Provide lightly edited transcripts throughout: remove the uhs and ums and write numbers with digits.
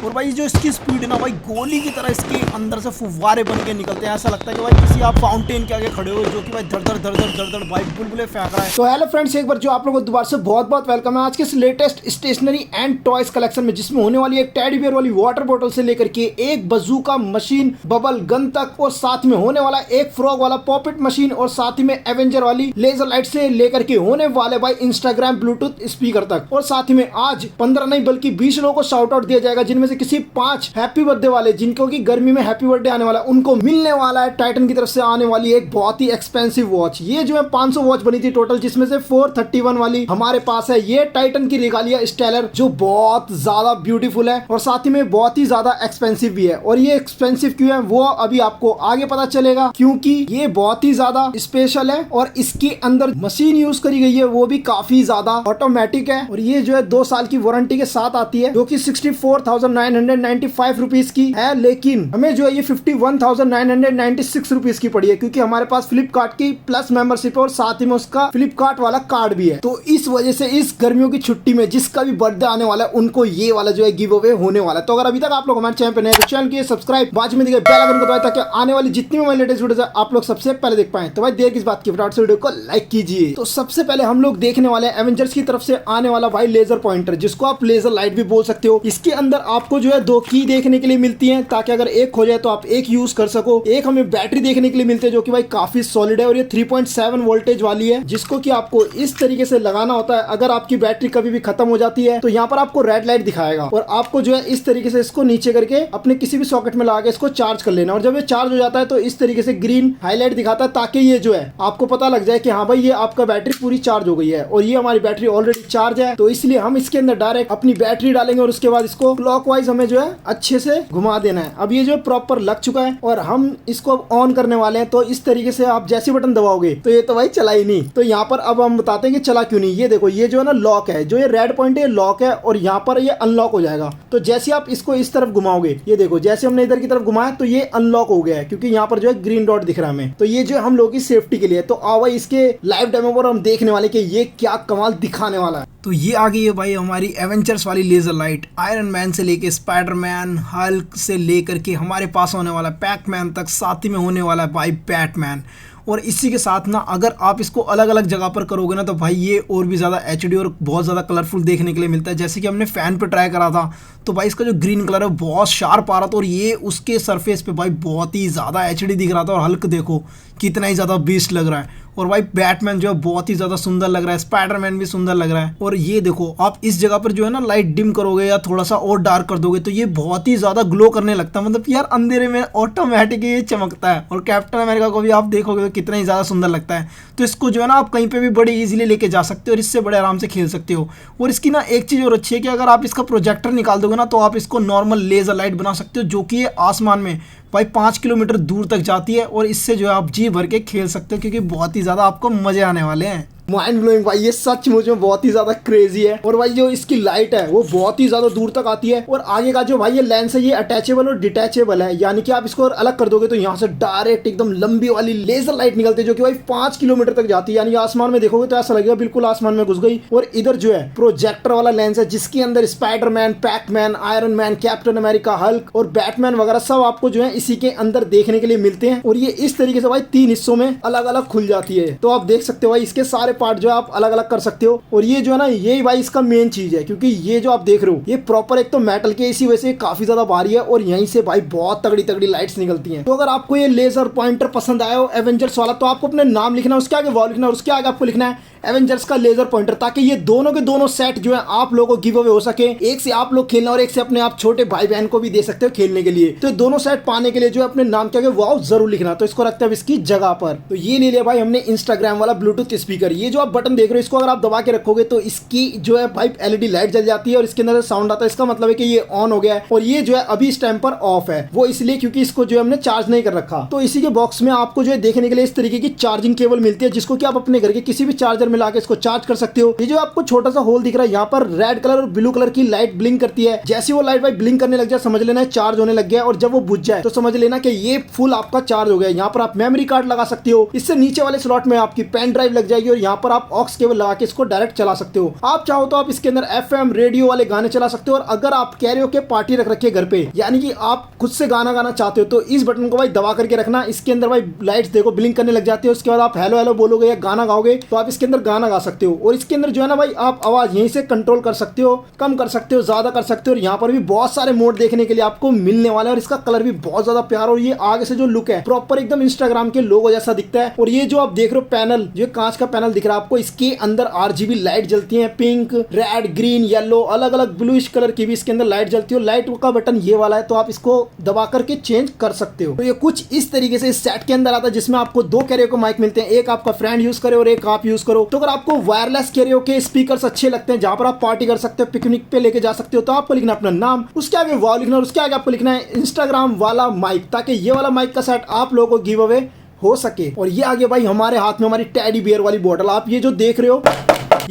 और भाई जो इसकी स्पीड है ना भाई, गोली की तरह इसके अंदर से फुव्वारे बन के निकलते हैं। ऐसा लगता है कि भाई किसी आप फाउंटेन के आगे खड़े हो, जो कि भाई धड़ धड़ धड़ धड़ धड़ धड़ भाई बुलबुले फेंक रहा है। तो हेलो फ्रेंड्स, एक बार जो आप लोगों को दोबारा से बहुत बहुत वेलकम है आज के इस latest stationery and toys collection में, जिसमें होने वाली एक टेडी बियर वाली वाटर बोतल से लेकर के एक बजूका मशीन, बबल गन तक, और साथ में होने वाला एक फ्रॉग वाला पॉपेट मशीन, और साथ ही में एवेंजर वाली लेजर लाइट से लेकर के होने वाले भाई इंस्टाग्राम ब्लूटूथ स्पीकर तक। और साथ ही में आज 15 नहीं बल्कि 20 लोगों को शाउट आउट दिया जाएगा, जिनमें से किसी 5 हैप्पी बर्थडे वाले, जिनको की गर्मी में हैप्पी बर्थडे आने वाला है, उनको मिलने वाला है टाइटन की तरफ से आने वाली एक बहुत ही एक्सपेंसिव वॉच। ये जो है 500 वॉच बनी थी टोटल, जिसमें से 431 वाली हमारे पास है। ये टाइटन की रिगालिया स्टेलर, जो बहुत ज्यादा ब्यूटीफुल है और साथ ही में बहुत ही ज्यादा एक्सपेंसिव भी है। और ये एक्सपेंसिव क्यों है वो अभी आपको आगे पता चलेगा, क्योंकि ये बहुत ही ज्यादा स्पेशल है और इसके अंदर मशीन यूज करी गई है वो भी काफी ज्यादा ऑटोमेटिक है। और ये जो है 2 साल की वारंटी के साथ आती है, जो कि 64,995 रुपीज की है, लेकिन हमें जो है ये 51,996 रुपीज की पड़ी है, क्योंकि हमारे पास फ्लिपकार्ट की प्लस मेंबरशिप है और साथ ही में उसका फ्लिपकार्ट वाला कार्ड भी है। तो इस वजह से इस गर्मियों की छुट्टी में जिसका भी बर्थडे आने वाला है, उनको ये वाला जो है गिव अवे होने वाला है। तो अगर अभी तक आप लोग हमारे चैनल पे नए तो चैनल की सब्सक्राइब, बाजू में दिखे बेल आइकन को दबाएं, ताकि आने वाली जितनी भी हमारी लेटेस्ट वीडियोस है आप लोग सबसे पहले देख पाएं। तो भाई देर किस बात की, फटाफट से वीडियो को लाइक कीजिए। तो सबसे पहले हम लोग देखने वाले हैं एवेंजर्स की तरफ से आने वाला भाई लेजर पॉइंटर, जिसको आप लेजर लाइट भी बोल सकते हो। इसके अंदर आपको जो है 2 की देखने के लिए मिलती है, ताकि अगर एक हो जाए तो आप एक यूज कर सको। एक हमें बैटरी देखने के लिए मिलती है, जो कि भाई काफी सॉलिड है, और ये 3.7 वोल्टेज वाली है, जिसको कि आपको इस तरीके से लगाना होता है। अगर आपकी बैटरी कभी भी खत्म हो जाती है तो यहाँ पर आपको रेड लाइट दिखाएगा, और आपको जो है इस तरीके से इसको नीचे करके अपने किसी भी सॉकेट में लगा के इसको चार्ज कर लेना। और जब ये चार्ज हो जाता है तो इस तरीके से ग्रीन हाईलाइट दिखाता है, ताकि ये जो है आपको पता लग जाए कि हाँ भाई ये आपका बैटरी पूरी चार्ज हो गई है। और ये हमारी बैटरी ऑलरेडी चार्ज है, तो इसलिए हम इसके अंदर डायरेक्ट अपनी बैटरी डालेंगे और उसके बाद इसको क्लॉकवाइज हमें जो है अच्छे से घुमा देना है। अब ये जो प्रॉपर लग चुका है और हम इसको ऑन करने वाले हैं। तो इस तरीके से आप जैसे बटन दबाओगे तो ये तो भाई चला ही नहीं। तो यहाँ पर अब हम बताते हैं कि चला क्यों नहीं। ये देखो, ये जो है ना लॉक है, जो ये रेड पॉइंट है लॉक है, और यहाँ पर ये अनलॉक हो जाएगा। तो जैसे आप इसको इस तरफ घुमाओगे, ये देखो जैसे हमने इधर की तरफ घुमाया तो ये अनलॉक हो गया है, क्योंकि यहाँ पर जो है ग्रीन डॉट दिख रहा है हमें। तो ये जो हम लोगों की सेफ्टी के लिए। तो आओ भाई इसके लाइव डेमो पर हम देखने वाले कि ये क्या कमाल दिखाने वाला है। तो ये आ गई है भाई हमारी एवेंजर्स वाली लेजर लाइट। आयरन मैन से लेके स्पाइडरमैन, हल्क से लेकर के हमारे पास होने वाला पैकमैन तक, साथ ही में होने वाला है भाई बैटमैन। और इसी के साथ ना अगर आप इसको अलग अलग जगह पर करोगे ना तो भाई ये और भी ज़्यादा एचडी और बहुत ज़्यादा कलरफुल देखने के लिए मिलता है। जैसे कि हमने फ़ैन पे ट्राई करा था तो भाई इसका जो ग्रीन कलर है बहुत शार्प आ रहा था, और ये उसके सरफेस पे भाई बहुत ही ज़्यादा एचडी दिख रहा था। और हल्क देखो कितना ही ज़्यादा बीस्ट लग रहा है, और भाई बैटमैन जो है बहुत ही ज़्यादा सुंदर लग रहा है, स्पाइडरमैन भी सुंदर लग रहा है। और ये देखो आप इस जगह पर जो है ना लाइट डिम करोगे या थोड़ा सा और डार्क कर दोगे तो ये बहुत ही ज़्यादा ग्लो करने लगता है। मतलब यार अंधेरे में ऑटोमेटिक ये चमकता है। और कैप्टन अमेरिका को भी आप देखोगे तो कितना ही ज़्यादा सुंदर लगता है। तो इसको जो है ना आप कहीं पे भी बड़े इजीली लेके जा सकते हो और इससे बड़े आराम से खेल सकते हो। और इसकी ना एक चीज़ और अच्छी है कि अगर आप इसका प्रोजेक्टर निकाल दोगे ना तो आप इसको नॉर्मल लेजर लाइट बना सकते हो, जो कि ये आसमान में भाई 5 किलोमीटर दूर तक जाती है। और इससे जो है आप जी भर के खेल सकते हो, क्योंकि बहुत ही ज़्यादा आपको मजे आने वाले हैं। माइंड ब्लोइंग भाई, ये सच मुझे बहुत ही ज्यादा क्रेजी है। और भाई जो इसकी लाइट है वो बहुत ही ज्यादा दूर तक आती है। और आगे का जो भाई ये लेंस है ये अटैचेबल और डिटैचेबल है, यानी कि आप इसको अलग कर दोगे तो यहाँ से डायरेक्ट एकदम लंबी वाली लेजर लाइट निकलती है, जो कि भाई 5 किलोमीटर तक जाती है। यानी आसमान में देखोगे तो ऐसा लगेगा बिल्कुल आसमान में घुस गई। और इधर जो है प्रोजेक्टर वाला लेंस है, जिसके अंदर Spiderman, Pac-Man, iron man, captain America, Hulk और बैटमैन वगैरह सब आपको जो है इसी के अंदर देखने के लिए मिलते हैं। और ये इस तरीके से भाई 3 हिस्सों में अलग अलग खुल जाती है। तो आप देख सकते हो भाई इसके सारे पार्ट जो है आप अलग अलग कर सकते हो। और ये जो है ना यही भाई इसका मेन चीज है, क्योंकि ये जो आप देख रहे हो ये प्रॉपर एक तो मेटल के, इसी वजह से काफी ज्यादा भारी है। और यहीं से भाई बहुत तगड़ी तगड़ी लाइट्स निकलती हैं। तो अगर आपको ये लेजर पॉइंटर पसंद आया हो एवेंजर्स वाला, तो आपको अपने नाम लिखना, उसके आगे वॉल लिखना, और उसके आगे आपको लिखना है एवेंजर्स का लेजर पॉइंटर, ताकि ये दोनों के दोनों सेट जो है आप लोगों को गिव अवे हो सके। एक से आप लोग खेलना और एक से अपने आप छोटे भाई बहन को भी दे सकते हो खेलने के लिए। तो दोनों सेट पाने के लिए जो है अपने नाम के आगे वाव जरूर लिखना। तो इसको रखते हैं इसकी जगह पर। तो ये ले लिया भाई हमने इंस्टाग्राम वाला ब्लूटूथ स्पीकर। ये जो आप बटन देख रहे हो इसको अगर आप दबा के रखोगे तो इसकी जो है भाई एलईडी लाइट जल जाती है और इसके अंदर साउंड आता है। इसका मतलब है कि ये ऑन हो गया है। और ये जो है अभी इस टाइम पर ऑफ है, वो इसलिए क्योंकि इसको जो है हमने चार्ज नहीं कर रखा। तो इसी के बॉक्स में आपको जो है देखने के लिए इस तरीके की चार्जिंग केबल मिलती है, जिसको कि आप अपने घर के किसी भी चार्जर चार्जर में लाके इसको चार्ज कर सकते हो। ये जो आपको छोटा सा होल दिख रहा है यहाँ पर रेड कलर और ब्लू कलर की लाइट ब्लिंक करती है। जैसे वो लाइट भाई ब्लिंक करने लग जाए समझ लेना चार्ज होने लग गया, और जब वो बुझ जाए तो समझ लेना कि ये फुल आपका चार्ज हो गया। यहाँ पर आप मेमोरी कार्ड लगा सकते हो, इससे नीचे वाले स्लॉट में आपकी पेन ड्राइव लग जाएगी और यहाँ पर आप ऑक्स केबल लगा के इसको डायरेक्ट चला सकते हो। आप चाहो तो आप इसके अंदर FM रेडियो वाले गाने चला सकते हो। और अगर आप कैरियोके पार्टी रख रखी है घर पे, यानी कि आप खुद से गाना गाना चाहते हो, तो इस बटन को भाई दबा करके रखना। इसके अंदर भाई लाइट्स देखो ब्लिंक करने लग जाती है। उसके बाद आप हेलो हेलो बोलोगे या गाना गाओगे तो आप इसके अंदर गाना गा सकते हो। और इसके अंदर जो है ना भाई आप आवाज यहीं से कंट्रोल कर सकते हो, कम कर सकते हो, ज्यादा कर सकते हो। और यहाँ पर भी बहुत सारे मोड देखने के लिए आपको मिलने वाले हैं और इसका कलर भी बहुत ज्यादा प्यारा। और ये आगे से जो लुक है प्रॉपर एकदम इंस्टाग्राम के लोगो जैसा दिखता है। और ये जो आप देख रहे हो पैनल, जो कांच का पैनल दिख रहा है आपको, इसके अंदर RGB लाइट जलती है, पिंक, रेड, ग्रीन, येलो, अलग अलग ब्लूइश कलर की भी इसके अंदर लाइट जलती है। लाइट का बटन ये वाला है, तो आप इसको दबा करके चेंज कर सकते हो। तो ये कुछ इस तरीके से इस सेट के अंदर आता है, जिसमें आपको दो कैरियोके माइक मिलते हैं, एक आपका फ्रेंड यूज करे और एक आप यूज करो। तो अगर आपको वायरलेस कैरियोके स्पीकर्स अच्छे लगते हैं जहां पर आप पार्टी कर सकते हो, पिकनिक पे लेके जा सकते हो, तो आपको लिखना अपना नाम, उसके आगे वाव लिखना और उसके आगे आपको लिखना है इंस्टाग्राम वाला माइक, ताकि ये वाला माइक का सेट आप लोगों को गिव अवे हो सके। और ये आगे भाई हमारे हाथ में हमारी टेडी बियर वाली बोतल, आप ये जो देख रहे हो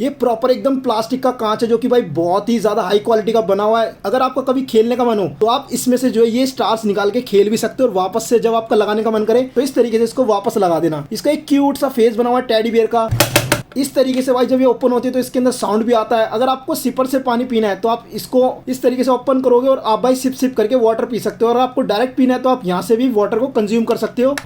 ये प्रॉपर एकदम प्लास्टिक का कांच है, जो कि भाई बहुत ही ज्यादा हाई क्वालिटी का बना हुआ है। अगर आपका कभी खेलने का मन हो तो आप इसमें से जो है ये स्टार्स निकाल के खेल भी सकते हो, और वापस से जब आपका लगाने का मन करे तो इस तरीके से इसको वापस लगा देना। इसका एक क्यूट सा फेस बना हुआ है टेडी बियर का। इस तरीके से भाई जब ये ओपन होती है तो इसके अंदर साउंड भी आता है। अगर आपको सिपर से पानी पीना है तो आप इसको इस तरीके से ओपन करोगे और आप भाई सिप सिप करके वाटर पी सकते हो। और आपको डायरेक्ट पीना है तो आप यहाँ से भी वाटर को कंज्यूम कर सकते हो।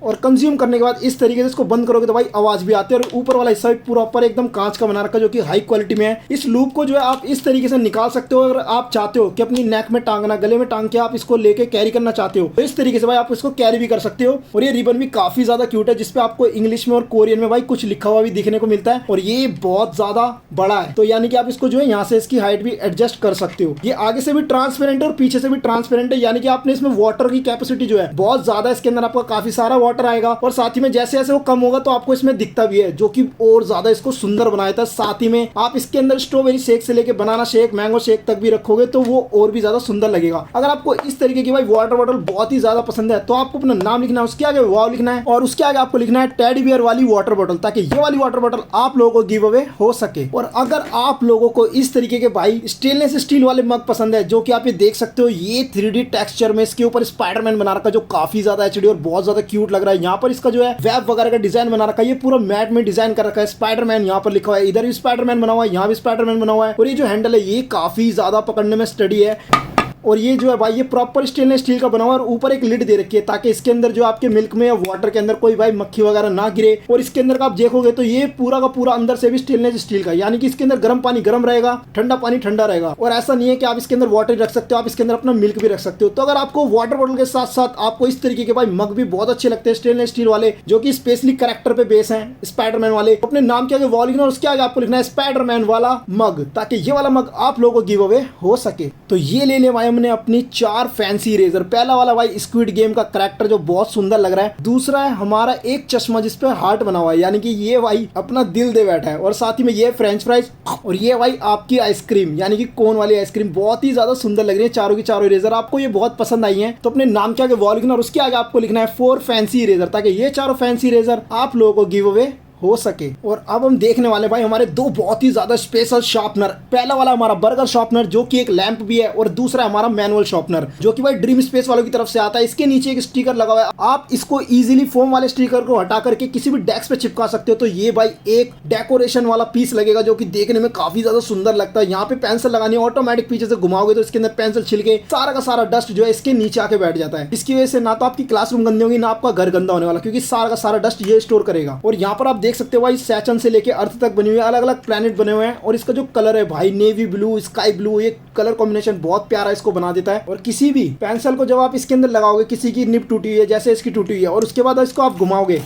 और कंज्यूम करने के बाद इस तरीके से इसको बंद करोगे तो भाई आवाज भी आती है। और ऊपर वाला हिस्सा भी पूरा ऊपर एकदम कांच का बना रखा, जो कि हाई क्वालिटी में है। इस लूप को जो है आप इस तरीके से निकाल सकते हो। अगर आप चाहते हो कि अपनी नेक में टांगना, गले में टांग के आप इसको लेके कैरी करना चाहते हो, तो इस तरीके से भाई आप इसको कैरी भी कर सकते हो। और ये रिबन भी काफी ज्यादा क्यूट है, जिसपे आपको इंग्लिश में और कोरियन में भाई कुछ लिखा हुआ भी दिखने को मिलता है। और ये बहुत ज्यादा बड़ा है, तो यानी कि आप इसको जो है यहाँ से इसकी हाइट भी एडजस्ट कर सकते हो। ये आगे से भी ट्रांसपेरेंट है और पीछे से भी ट्रांसपेरेंट है, यानी कि आपने इसमें वाटर की कैपेसिटी जो है बहुत ज्यादा, इसके अंदर आपका काफी सारा वाटर आएगा। और साथ ही में जैसे जैसे वो कम होगा तो आपको इसमें दिखता भी है, जो कि और ज्यादा इसको सुंदर बनाया था। साथ ही में आप इसके अंदर स्ट्रॉबेरी शेक से लेके बनाना शेक, मैंगो शेक तक भी रखोगे तो वो और भी ज्यादा सुंदर लगेगा। अगर आपको इस तरीके की भाई वाटर बॉटल बहुत ही ज्यादा पसंद है तो आपको अपना नाम लिखना है, उसके आगे वाव लिखना है और उसके आगे आपको लिखना है टेडी बियर वाली वाटर बॉटल, ताकि ये वाली वाटर बॉटल आप लोगों को गिव अवे हो सके। और अगर आप लोगों को इस तरीके के भाई स्टेनलेस स्टील वाले मग पसंद है, जो कि आप ये देख सकते हो, ये 3D टेक्सचर में इसके ऊपर स्पाइडरमैन बना रखा, जो काफी ज्यादा HD और बहुत ज्यादा क्यूट लग रहा है। यहाँ पर इसका जो है वेब वगैरह का डिजाइन बना रखा है, ये पूरा मैट में डिजाइन कर रखा है। स्पाइडरमैन यहाँ पर लिखा हुआ है, इधर भी स्पाइडरमैन बना हुआ है, यहाँ भी स्पाइडरमैन बना हुआ है। और ये जो हैंडल है ये काफी ज्यादा पकड़ने में स्टडी है। और ये जो है भाई ये प्रॉपर स्टेनलेस स्टील का बना हुआ है। और ऊपर एक लिड दे रखी है ताकि इसके अंदर जो आपके मिल्क में या वाटर के अंदर कोई भाई मक्खी वगैरह ना गिरे। और इसके अंदर का आप देखोगे तो ये पूरा का पूरा अंदर से भी स्टेनलेस स्टील का, यानी कि इसके अंदर गर्म पानी गर्म रहेगा, ठंडा पानी ठंडा रहेगा। और ऐसा नहीं है कि आप इसके अंदर वाटर रख सकते हो, आप इसके अंदर अपना मिल्क भी रख सकते हो। तो अगर आपको वाटर बॉटल के साथ साथ आपको इस तरीके के भाई मग भी बहुत अच्छे लगते हैं स्टेनलेस स्टील वाले, जो कि स्पेशली कैरेक्टर पे बेस है स्पाइडरमैन वाले, अपने नाम के आगे वॉल लिखना और उसके आगे आपको लिखना है स्पाइडरमैन वाला मग, ताकि ये वाला मग आप लोगों को गिव अवे हो सके। तो ये ले ले भाई हमने अपनी 4 फैंसी इरेजर। पहला वाला भाई स्क्विड गेम का कैरेक्टर जो बहुत सुंदर लग रहा है। दूसरा है हमारा एक चश्मा जिस पे हार्ट बना हुआ है, यानी कि ये भाई अपना दिल दे बैठा है। और साथ ही में ये फ्रेंच फ्राइज और ये भाई आपकी आइसक्रीम, यानी कि कोन वाली आइसक्रीम, बहुत ही ज्यादा सुंदर लग रही है। चारों की चारों इरेजर आपको ये बहुत पसंद आई है, तो अपने नाम के आगे वॉल लिखना और उसके आगे आपको लिखना है 4 फैंसी इरेजर, ताकि ये चारों फैंसी इरेजर आप लोगों को गिव अवे हो सके। और अब हम देखने वाले भाई हमारे दो बहुत ही ज्यादा स्पेशल शार्पनर। पहला वाला हमारा बर्गर शार्पनर, जो कि एक लैंप भी है, और दूसरा हमारा मैनुअल शार्पनर, जो कि भाई ड्रीम स्पेस वालों की तरफ से आता है। इसके नीचे एक स्टिकर लगा हुआ है, आप इसको इजीली फोम वाले स्टिकर को हटा करके किसी भी डेस्क पे चिपका सकते हो। तो ये भाई एक डेकोरेशन वाला पीस लगेगा, जो कि देखने में काफी ज्यादा सुंदर लगता है। यहाँ पे पेंसिल लगानी है, ऑटोमेटिक पीछे से घुमाओगे तो इसके अंदर पेंसिल छिलके सारा का सारा डस्ट जो है इसके नीचे आके बैठ जाता है। इसकी वजह से ना तो आपकी क्लासरूम गंदी होगी, ना आपका घर गंदा होने वाला, क्योंकि सारा का सारा डस्ट ये स्टोर करेगा। और यहाँ पर आप देख सकते हो भाई सैचन से लेके अर्थ तक बनी हुई अलग अलग प्लेनेट बने हुए हैं। और इसका जो कलर है भाई नेवी ब्लू, स्काई ब्लू, ये कलर कॉम्बिनेशन बहुत प्यारा इसको बना देता है। और किसी भी पेंसिल को जब आप इसके अंदर लगाओगे, किसी की निब टूटी हुई है जैसे इसकी टूटी हुई है, और उसके बाद इसको आप घुमाओगे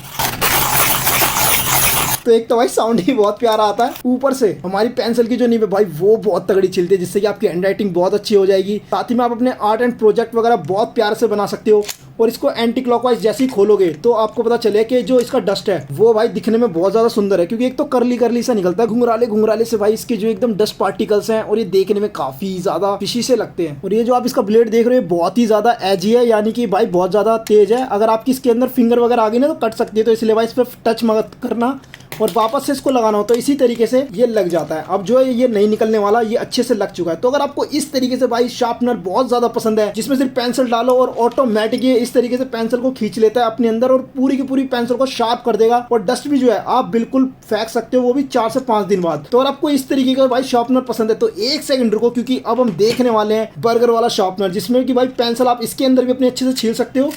तो एक तो भाई साउंड ही बहुत प्यारा आता है। ऊपर से हमारी पेंसिल की जो निब है भाई वो बहुत तगड़ी छिलती है, जिससे कि आपकी हैंड राइटिंग बहुत अच्छी हो जाएगी। साथ ही में आप अपने आर्ट एंड प्रोजेक्ट वगैरह बहुत प्यार से बना सकते हो। और इसको एंटी क्लॉकवाइज जैसे ही खोलोगे तो आपको पता चले कि जो इसका डस्ट है वो भाई दिखने में बहुत ज्यादा सुंदर है, क्योंकि एक तो करली करली सा निकलता है, घुंघराले घुंघराले से भाई इसके जो एकदम डस्ट पार्टिकल्स हैं, और ये देखने में काफी ज्यादा फिशी से लगते हैं। और ये जो आप इसका ब्लेड देख रहे हो बहुत ही ज्यादा एजी है, यानी कि भाई बहुत ज्यादा तेज है। अगर आपकी इसके अंदर फिंगर वगैरह आ गई ना तो कट सकती है, तो इसलिए भाई इस पर टच मत करना। और वापस से इसको लगाना हो तो इसी तरीके से ये लग जाता है। अब जो है ये नहीं निकलने वाला, ये अच्छे से लग चुका है। तो अगर आपको इस तरीके से भाई शार्पनर बहुत ज्यादा पसंद है जिसमें सिर्फ पेंसिल डालो और ऑटोमेटिक ये इस तरीके से पेंसिल को खींच लेता है अपने अंदर और पूरी की पूरी पेंसिल को शार्प कर देगा, और डस्ट भी जो है आप बिल्कुल फेंक सकते हो, वो भी 4 से 5 दिन बाद। तो अगर आपको इस तरीके का भाई शार्पनर पसंद है तो एक सेकंड रुको, क्योंकि अब हम देखने वाले हैं बर्गर वाला शार्पनर जिसमें कि भाई पेंसिल आप इसके अंदर भी अपने अच्छे से छील सकते हो।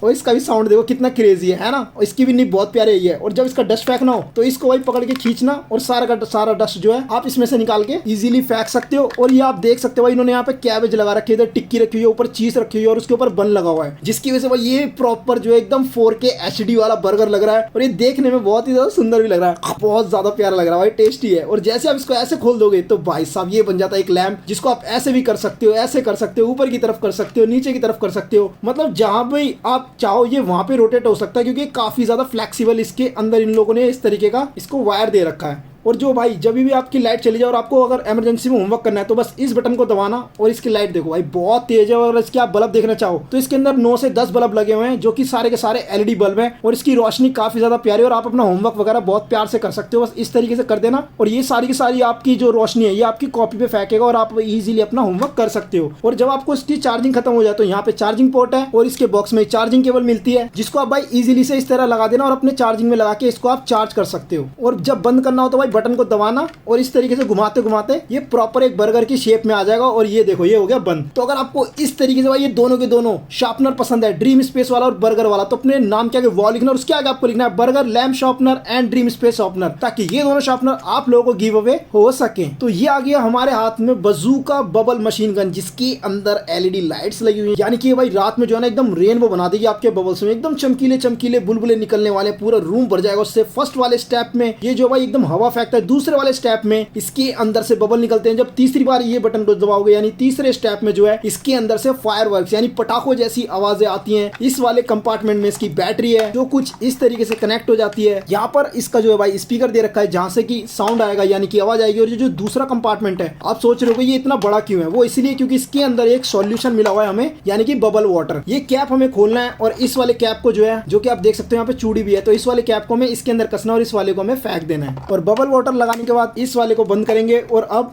और इसका भी साउंड देखो कितना क्रेजी है ना, और इसकी भी निब बहुत प्यारी है। और जब इसका डस्ट फेंकना हो तो इसको भाई पकड़ के खींचना और सारा का सारा डस्ट जो है आप इसमें से निकाल के इजीली फेंक सकते हो। और ये आप देख सकते हो भाई इन्होंने यहाँ पे कैबेज लगा रखी है, इधर टिक्की रखी हुई है, ऊपर चीज रखी हुई है और उसके ऊपर बन लगा हुआ है, जिसकी वजह से भाई ये प्रॉपर जो है एकदम 4K HD वाला बर्गर लग रहा है। और ये देखने में बहुत ही ज्यादा सुंदर भी लग रहा है, बहुत ज्यादा प्यारा लग रहा है भाई, टेस्टी है। और जैसे आप इसको ऐसे खोल दोगे तो भाई साहब ये बन जाता है एक लैम्प, जिसको आप ऐसे भी कर सकते हो, ऐसे कर सकते हो, ऊपर की तरफ कर सकते हो, नीचे की तरफ कर सकते हो, मतलब जहां भी आप चाहो ये वहां पे रोटेट हो सकता है, क्योंकि काफी ज्यादा फ्लेक्सिबल इसके अंदर इन लोगों ने इस तरीके का इसको वायर दे रखा है। और जो भाई जब भी आपकी लाइट चली जाए और आपको अगर इमरजेंसी में होमवर्क करना है तो बस इस बटन को दबाना और इसकी लाइट देखो भाई बहुत तेज है। और इसके आप बल्ब देखना चाहो तो इसके अंदर 9 से 10 बल्ब लगे हुए हैं जो कि सारे के सारे LED बल्ब हैं, और इसकी रोशनी काफी ज्यादा प्यारी है और आप अपना होमवर्क वगैरह बहुत प्यार से कर सकते हो। बस इस तरीके से कर देना और ये सारी की सारी आपकी जो रोशनी है ये आपकी कॉपी पे फेंकेगा और आप इजीली अपना होमवर्क कर सकते हो। और जब आपको इसकी चार्जिंग खत्म हो जाए तो यहाँ पे चार्जिंग पोर्ट है और इसके बॉक्स में चार्जिंग केबल मिलती है, जिसको आप भाई इजीली से इस तरह लगा देना और अपने चार्जिंग में लगा के इसको आप चार्ज कर सकते हो। और जब बंद करना हो तो भाई बटन को दबाना और इस तरीके से घुमाते घुमाते ये प्रॉपर एक बर्गर की शेप में आ जाएगा। और ये देखो ये हो गया बंद। तो अगर आपको इस तरीके से भाई ये दोनों के दोनों शार्पनर पसंद है, ड्रीम स्पेस वाला और बर्गर वाला, तो अपने नाम के आगे वॉल लिखना और उसके आगे आपको लिखना है burger lamp sharpener and dream space sharpener, ताकि ये दोनों शार्पनर आप लोगों को गिव अवे हो सके। तो ये आ गया हमारे हाथ में बजूका बबल मशीन गन, जिसके अंदर LED लाइट्स लगी हुई है, यानी कि भाई रात में जो है ना एकदम रेनबो बना देगी आपके बबल्स में, एकदम चमकीले चमकीले बुलबुले निकलने वाले, पूरा रूम भर जाएगा उससे। फर्स्ट वाले स्टेप में ये जो भाई एकदम हवा फेंकता है, दूसरे वाले स्टेप में इसके अंदर से बबल निकलते हैं। जब तीसरी बार ये बटन को दबाओगे यानी तीसरे स्टेप में जो है इसके अंदर से फायरवर्क्स यानी पटाखों जैसी आवाजें आती हैं। इस वाले कंपार्टमेंट में इसकी बैटरी है जो कुछ इस तरीके से कनेक्ट हो जाती है। यहाँ पर इसका जो है भाई स्पीकर दे रखा है जहां से कि साउंड आएगा यानी कि आवाज आएगी। और ये जो दूसरा कंपार्टमेंट है आप सोच रहे हो ये इतना बड़ा क्यों है, वो इसलिए क्योंकि इसके अंदर एक सॉल्यूशन मिला हुआ है हमें, यानी कि बबल वाटर। ये कैप हमें खोलना है और इस वाले कैप को जो है, जो कि आप देख सकते हो यहाँ पे चूड़ी भी है, तो इस वाले कैप को हमें इसके अंदर कसना और इस वाले को हमें फेंक देना है। और बबल वाटर लगाने के बाद इस वाले को बंद करेंगे और अब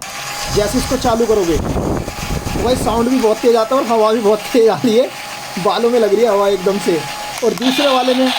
जैसे इसको चालू करोगे तो भाई साउंड भी बहुत तेज आता है और हवा भी बहुत तेज आ रही है, बालों में लग रही है हवा एकदम से। और दूसरे वाले में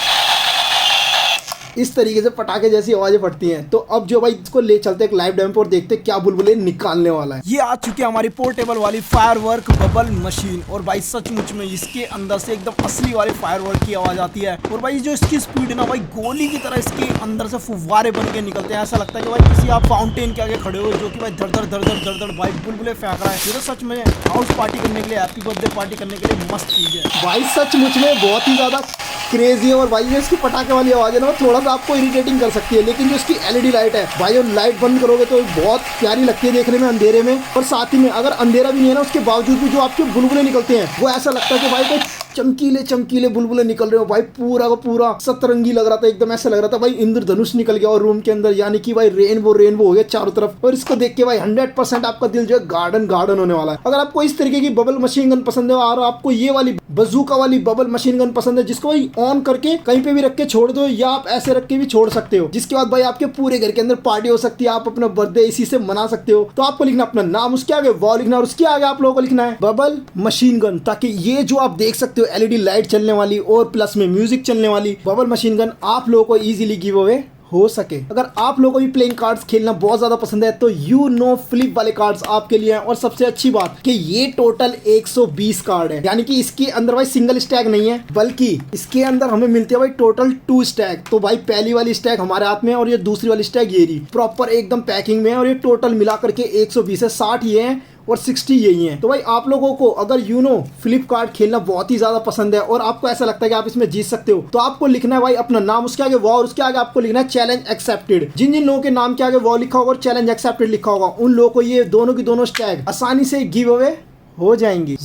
इस तरीके से पटाखे जैसी आवाजें फटती हैं। तो अब जो भाई इसको ले चलते एक लाइव डेमो पर देखते क्या बुलबुले निकालने वाला है। ये आ चुकी है हमारी पोर्टेबल वाली फायरवर्क बबल मशीन, और भाई सचमुच में इसके अंदर से एकदम असली वाली फायरवर्क की आवाज आती है। और भाई जो इसकी स्पीड है ना भाई गोली की तरह इसके अंदर से फुव्वारे बन के निकलते हैं। ऐसा लगता है कि भाई किसी आप फाउंटेन के आगे खड़े हो जो कि भाई धड़ धड़ धड़ धड़ धड़ धड़ भाई बुलबुले फेंक रहा है। ये तो सच में हाउस पार्टी करने के लिए, हैप्पी बर्थडे पार्टी करने के लिए मस्त चीज है भाई, सचमुच में बहुत ही ज्यादा क्रेजी है। और भाई जो इसकी पटाखे वाली आवाज है ना थोड़ा सा आपको इरिटेटिंग कर सकती है, लेकिन जो इसकी LED लाइट है भाई, और लाइट बंद करोगे तो बहुत प्यारी लगती है देखने में अंधेरे में। और साथ ही में अगर अंधेरा भी नहीं है ना उसके बावजूद भी जो आपके बुलबुले निकलते हैं वो ऐसा लगता है कि भाई कोई चमकीले चमकीले बुलबुले निकल रहे हो भाई, पूरा का पूरा सतरंगी लग रहा था, एकदम ऐसा लग रहा था भाई इंद्रधनुष निकल गया और रूम के अंदर, यानी कि भाई रेनबो रेनबो हो गया चारों तरफ। और इसको देख के भाई 100% आपका दिल जो है गार्डन गार्डन होने वाला है। अगर आपको इस तरीके की बबल मशीन गन पसंद है और आपको ये वाली बजूका वाली बबल मशीन गन पसंद है जिसको भाई ऑन करके कहीं पे भी रख के छोड़ दो या आप ऐसे रख के भी छोड़ सकते हो, जिसके बाद भाई आपके पूरे घर के अंदर पार्टी हो सकती है, आप अपना बर्थडे इसी से मना सकते हो। तो आपको लिखना अपना नाम, उसके आगे वॉल लिखना और उसके आगे आप लोगों को लिखना है बबल मशीन गन, ताकि ये जो आप देख सकते हो LED लाइट चलने वाली और प्लस में म्यूजिक चलने वाली बबल मशीन गन आप लोगों को इजीली गिव अवे हो सके। अगर आप लोगों को भी प्लेइंग कार्ड्स खेलना बहुत ज्यादा पसंद है तो फ्लिप वाले कार्ड्स आपके लिए हैं। और सबसे अच्छी बात कि ये टोटल 120 कार्ड है, यानी कि इसके अंदर भाई सिंगल स्टैग नहीं है, बल्कि इसके अंदर हमें मिलते हैं भाई टोटल 2 स्टैग। तो भाई पहली वाली स्टैग हमारे हाथ में और ये दूसरी वाली स्टैग ये रही, प्रॉपर एकदम पैकिंग में है। और ये टोटल मिला करके 120 है, 60 ये है और 60 यही है। तो भाई आप लोगों को अगर फ्लिप कार्ड खेलना बहुत ही ज्यादा पसंद है और आपको ऐसा लगता है कि आप इसमें जीत सकते हो, तो आपको लिखना है भाई अपना नाम, उसके आगे वॉर, उसके आगे आपको लिखना है चैलेंज एक्सेप्टेड। जिन जिन लोगों के नाम के आगे वॉर लिखा होगा और चैलेंज एक्सेप्टेड लिखा होगा उन लोगों को ये दोनों की दोनों स्टैग आसानी से गिव अवे हो जाएंगी।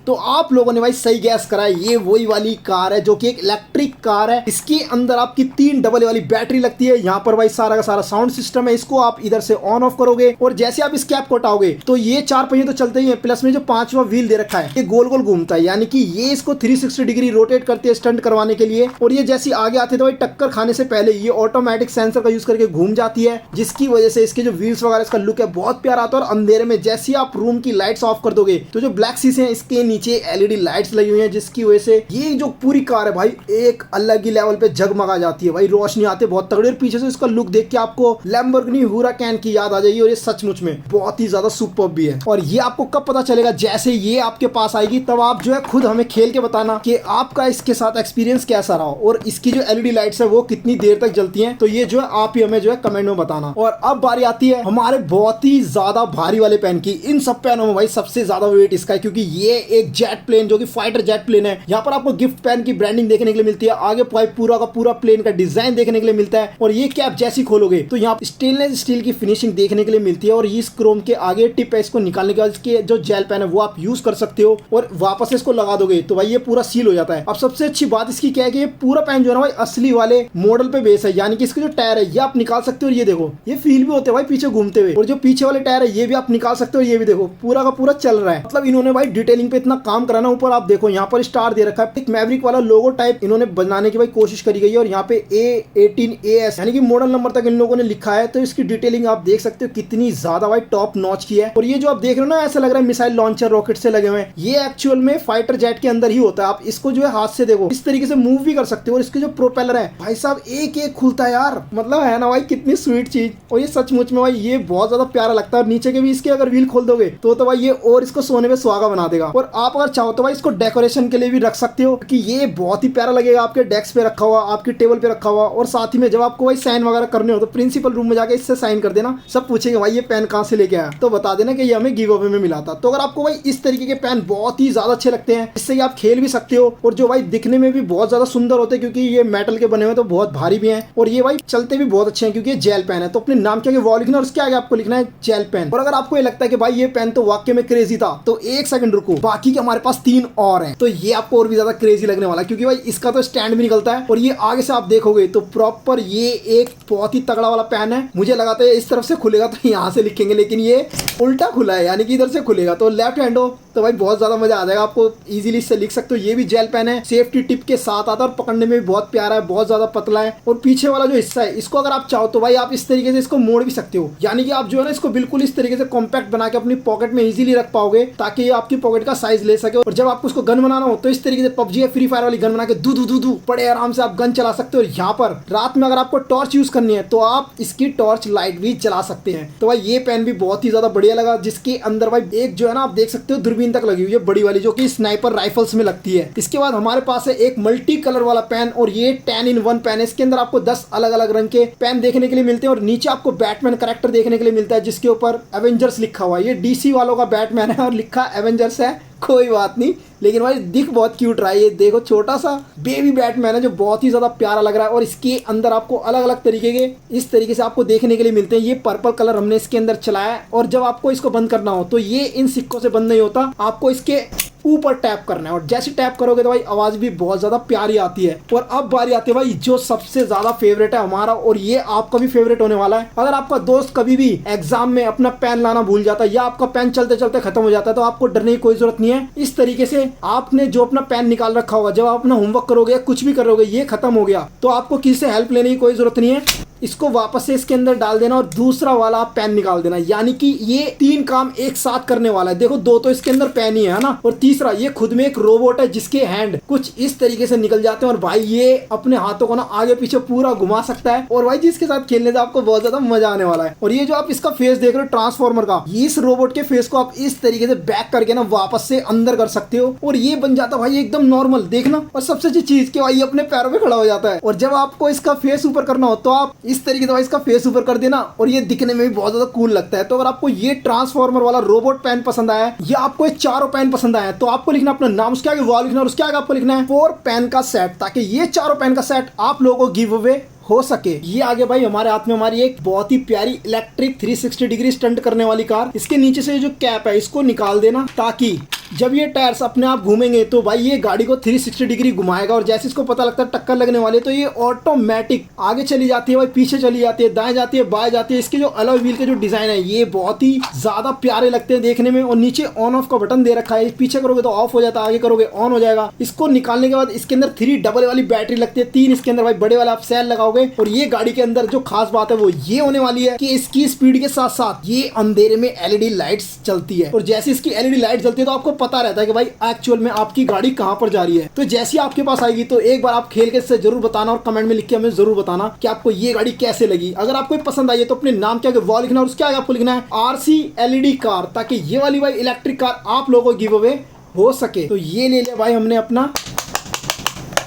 तो आप लोगों ने भाई सही गैस करा है, ये वही वाली कार है जो कि एक इलेक्ट्रिक कार है। इसके अंदर आपकी 3 डबल वाली बैटरी लगती है। यहाँ पर भाई सारा का सारा साउंड सिस्टम है। इसको आप इधर से ऑन ऑफ करोगे और जैसे आप इस कैप को हटाओगे तो ये 4 पहिए तो चलते ही है, प्लस में जो 5वां व्हील दे रखा है ये गोल गोल घूमता है, यानी कि ये इसको 360 डिग्री रोटेट करती है स्टंट करवाने के लिए। और ये जैसे आगे आते तो भाई टक्कर खाने से पहले ये ऑटोमेटिक सेंसर का यूज करके घूम जाती है, जिसकी वजह से इसके जो व्हील्स वगैरह इसका लुक है बहुत प्यारा आता है। और अंधेरे में जैसे आप रूम की लाइट्स ऑफ कर दोगे तो जो ब्लैक शीशे हैं इसके नीचे एलईडी लाइट्स लगी हुई हैं, जिसकी वजह से ये जो पूरी कार है भाई एक अलग ही लेवल पे जगमगा जाती है। भाई रोशनी आते बहुत तगड़ी, और पीछे से इसका लुक देख के आपको लैम्बोर्गिनी हुराकैन की याद आ जाएगी, और ये सचमुच में बहुत ही ज्यादा सुपर्ब भी है। और ये आपको कब पता चलेगा, जैसे ये आपके पास आएगी तब आप जो है खुद हमें खेल के बताना कि आपका इसके साथ एक्सपीरियंस कैसा रहा, और इसकी जो एलईडी लाइट्स है वो कितनी देर तक जलती हैं, तो ये जो है आप ही हमें जो है कमेंट में बताना। और अब बारी आती है हमारे बहुत ही ज्यादा भारी वाले पेन की। इन सब पेनों में भाई सबसे ज्यादा वेट इसका है, क्योंकि ये एक जेट प्लेन जो कि फाइटर जेट प्लेन है। यहाँ पर आपको गिफ्ट पेन की ब्रांडिंग देखने के लिए मिलती है, आगे पूरा का पूरा प्लेन का डिजाइन देखने के लिए मिलता है। और ये कैप जैसी खोलोगे तो यहाँ स्टेनलेस स्टील की फिनिशिंग देखने के लिए मिलती है, और इस क्रोम के आगे टिप है, इसको निकालने के बाद इसके जो जेल पेन है वो आप यूज कर सकते हो, और वापस इसको लगा दोगे तो भाई ये पूरा सील हो जाता है। अब सबसे अच्छी बात इसकी क्या है कि ये पूरा पेन जो है ना भाई असली वाले मॉडल पे बेस है, यानी कि इसके जो टायर है ये आप निकाल सकते हो, और ये देखो ये फील भी होते हैं भाई पीछे घूमते हुए, और जो पीछे वाले टायर है ये भी आप निकाल सकते हो, ये भी देखो पूरा का पूरा चल रहा है। मतलब इन्होंने भाई डिटेलिंग पे इतना काम करा ना। ऊपर आप देखो यहाँ पर स्टार दे रखा है, एक मैवरिक वाला लोगो टाइप इन्होंने बनाने की भाई कोशिश करी गई है, और यहाँ पे A18AS यानी कि मॉडल नंबर तक इन लोगों ने लिखा है। तो इसकी डिटेलिंग आप देख सकते हो कितनी ज्यादा भाई टॉप नॉच की है। और ये जो आप देख रहे हो ना ऐसा लग रहा है मिसाइल लॉन्चर रॉकेट से लगे हुए हैं, ये एक्चुअल में फाइटर जेट के अंदर ही होता है। आप इसको जो है हाथ से देखो इस तरीके से मूव भी कर सकते हो, और इसके जो प्रोपेलर है भाई साहब एक एक खुलता है यार, मतलब है ना भाई कितनी स्वीट चीज। और ये सचमुच में भाई ये बहुत ज्यादा प्यारा लगता है। और नीचे के भी इसके अगर व्हील खोल दोगे तो भाई ये और इसको सोने में सुहागा बना देगा। और आप अगर चाहो तो भाई इसको डेकोरेशन के लिए भी रख सकते हो, कि ये बहुत ही प्यारा लगेगा आपके डेस्क पे रखा हुआ, आपकी टेबल पे रखा हुआ। और साथ ही में जब आपको भाई साइन वगैरह करने हो तो प्रिंसिपल रूम में जाके इससे साइन कर देना, सब पूछेंगे भाई ये पेन कहाँ से लेके आया, तो बता देना कि ये हमें गिव अवे में मिला था। तो अगर आपको भाई इस तरीके के पेन बहुत ही ज्यादा अच्छे लगते हैं, इससे आप खेल भी सकते हो, और जो भाई दिखने में भी बहुत ज्यादा सुंदर होते हैं, क्योंकि ये मेटल के बने हुए तो बहुत भारी भी हैं, और ये भाई चलते भी बहुत अच्छे हैं क्योंकि ये जेल पेन है। तो अपने नाम के आगे वॉल लिखना, और उसके आगे आपको लिखना है जेल पेन। और अगर आपको ये लगता है कि भाई ये पेन तो वाकई में क्रेजी था, तो एक सेकंड रुको, बाकी के हमारे पास 3 और हैं, तो ये आपको और भी ज्यादा क्रेजी लगने वाला है, क्योंकि भाई इसका तो स्टैंड भी निकलता है, और ये आगे से आप देखोगे तो प्रॉपर ये एक बहुत ही तगड़ा वाला पेन है। मुझे लगा था इस तरफ से खुलेगा तो यहाँ से लिखेंगे, लेकिन ये उल्टा खुला है, यानी कि इधर से खुलेगा तो लेफ्ट हैंड हो तो भाई बहुत ज्यादा मजा आ जाएगा, आपको इजीली इससे लिख सकते हो। ये भी जेल पेन है, सेफ्टी टिप के साथ आता है, और पकड़ने में भी बहुत प्यारा है, बहुत ज्यादा पतला है। और पीछे वाला जो हिस्सा है इसको अगर आप चाहो तो भाई आप इस तरीके से इसको मोड़ भी सकते हो, यानी कि आप जो है ना इसको बिल्कुल इस तरीके से कॉम्पैक्ट बना के अपनी पॉकेट में इजीली रख पाओगे, ताकि ये आपकी पॉकेट का साइज ले सके। और जब आपको उसको गन बनाना हो तो इस तरीके से पबजी या फ्री फायर वाली गन बना के दू दू दू दू बड़े आराम से आप गन चला सकते हो। और यहाँ पर रात में अगर आपको टॉर्च यूज करनी है तो आप इसकी टॉर्च लाइट भी चला सकते हैं। तो भाई ये पेन भी बहुत ही ज्यादा बढ़िया लगा, जिसके अंदर भाई एक जो है ना आप देख सकते हो दूरबीन तक लगी हुई है बड़ी वाली, जो कि स्नाइपर राइफल्स में लगती है। इसके बाद हमारे पास है एक मल्टी कलर वाला पेन, और ये 10-in-1 पेन है। इसके अंदर आपको 10 अलग अलग रंग के पेन देखने के लिए मिलते हैं, और नीचे आपको बैटमैन कैरेक्टर देखने के लिए मिलता है, जिसके ऊपर एवेंजर्स लिखा हुआ है। ये डीसी वालों का बैटमैन है और लिखा एवेंजर्स है, कोई बात नहीं, लेकिन भाई दिख बहुत क्यूट रहा है। ये देखो छोटा सा बेबी बैटमैन है जो बहुत ही ज्यादा प्यारा लग रहा है। और इसके अंदर आपको अलग अलग तरीके के इस तरीके से आपको देखने के लिए मिलते हैं। ये पर्पल कलर हमने इसके अंदर चलाया है, और जब आपको इसको बंद करना हो तो ये इन सिक्कों से बंद नहीं होता, आपको इसके ऊपर टैप करना है, और जैसे टैप करोगे तो भाई आवाज भी बहुत ज्यादा प्यारी आती है। और अब बारी आती है भाई जो सबसे ज्यादा फेवरेट है हमारा, और ये आपका भी फेवरेट होने वाला है। अगर आपका दोस्त कभी भी एग्जाम में अपना पेन लाना भूल जाता है, या आपका पेन चलते चलते खत्म हो जाता है, तो आपको डरने की कोई जरूरत नहीं है। इस तरीके से आपने जो अपना पेन निकाल रखा होगा, जब आप अपना होमवर्क करोगे, कुछ भी करोगे, ये खत्म हो गया तो आपको किसी से हेल्प लेने की कोई जरूरत नहीं है। इसको वापस से इसके अंदर डाल देना, और दूसरा वाला पेन निकाल देना, यानी कि ये 3 काम एक साथ करने वाला है। देखो 2 तो इसके अंदर पेन ही है ना, और तीसरा ये खुद में एक रोबोट है जिसके हैंड कुछ इस तरीके से निकल जाते हैं, और भाई ये अपने हाथों को ना आगे पीछे पूरा घुमा सकता है। और भाई जिसके साथ खेलने से आपको बहुत ज्यादा मजा आने वाला है। और ये जो आप इसका फेस देख रहे हो ट्रांसफॉर्मर का, इस रोबोट के फेस को आप इस तरीके से बैक करके ना वापस से अंदर कर सकते हो, और ये बन जाता भाई एकदम नॉर्मल, देखना। और सबसे अच्छी चीज कि भाई अपने पैरों पे खड़ा हो जाता है। और जब आपको इसका फेस ऊपर करना हो तो आप इस तरीके से भाई इसका फेस ऊपर कर देना, और ये दिखने में भी बहुत ज्यादा कूल लगता है। तो अगर आपको ये ट्रांसफॉर्मर वाला रोबोट पेन पसंद आया है, या आपको ये चारों पेन पसंद आया है, तो आपको लिखना अपना नाम, उसके आगे वॉल लिखना, और उसके आगे आपको लिखना है 4 पेन का सेट, ताकि ये चारों पेन का सेट आप लोगों को गिव अवे हो सके। ये आगे भाई हमारे हाथ में हमारी एक बहुत ही प्यारी इलेक्ट्रिक 360 डिग्री स्टंट करने वाली कार। इसके नीचे से जो कैप है इसको निकाल देना, ताकि जब ये टायर्स अपने आप घूमेंगे तो भाई ये गाड़ी को 360 डिग्री घुमाएगा, और जैसे इसको पता लगता है टक्कर लगने वाले तो ये ऑटोमेटिक आगे चली जाती है भाई, पीछे चली जाती है, दाएं जाती है, बाएं जाती है। इसके जो अलॉय व्हील के जो डिजाइन है ये बहुत ही ज्यादा प्यारे लगते हैं देखने में। और नीचे ऑन ऑफ का बटन दे रखा है, पीछे करोगे तो ऑफ हो जाता है, आगे करोगे ऑन हो जाएगा। इसको निकालने के बाद इसके अंदर 3 डबल वाली बैटरी लगती है, 3 इसके अंदर भाई बड़े वाला आप सेल लगाओगे। और ये गाड़ी के अंदर जो खास बात है वो ये होने वाली है कि इसकी स्पीड के साथ साथ ये अंधेरे में एलईडी लाइट्स चलती है, और जैसे इसकी एलईडी लाइट चलती है तो आपको पता रहता है कि भाई एक्चुअल में आपकी गाड़ी कहां पर जा रही है। तो जैसी आपके पास आएगी तो एक बार आप खेल के इससे जरूर बताना, और कमेंट में लिख के हमें जरूर बताना कि आपको ये गाड़ी कैसे लगी। अगर आपको पसंद आई है तो अपने नाम के आगे वो लिखना, और उसके आगे आपको लिखना है RC LED कार, ताकि ये वाली भाई इलेक्ट्रिक कार आप लोगों को गिव अवे हो सके। तो ये ले लिया भाई हमने अपना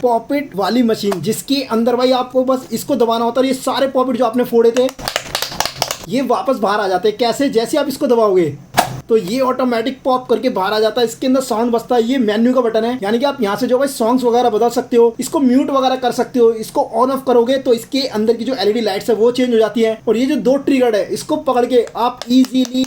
पॉपिट वाली मशीन, जिसके अंदर भाई आपको बस इसको दबाना होता है। ये सारे पॉपिट जो आपने फोड़े थे ये वापस बाहर आ जाते हैं। कैसे? जैसे आप इसको दबाओगे तो ये ऑटोमेटिक पॉप करके बाहर आ जाता है। इसके अंदर साउंड बजता है, ये मेन्यू का बटन है, यानी कि आप यहाँ से जो भाई सॉन्ग्स वगैरह बदल सकते हो, इसको म्यूट वगैरह कर सकते हो। इसको ऑन ऑफ करोगे तो इसके अंदर की जो एलईडी लाइट्स है वो चेंज हो जाती है। और ये जो 2 ट्रिगर है इसको पकड़ के आप इजीली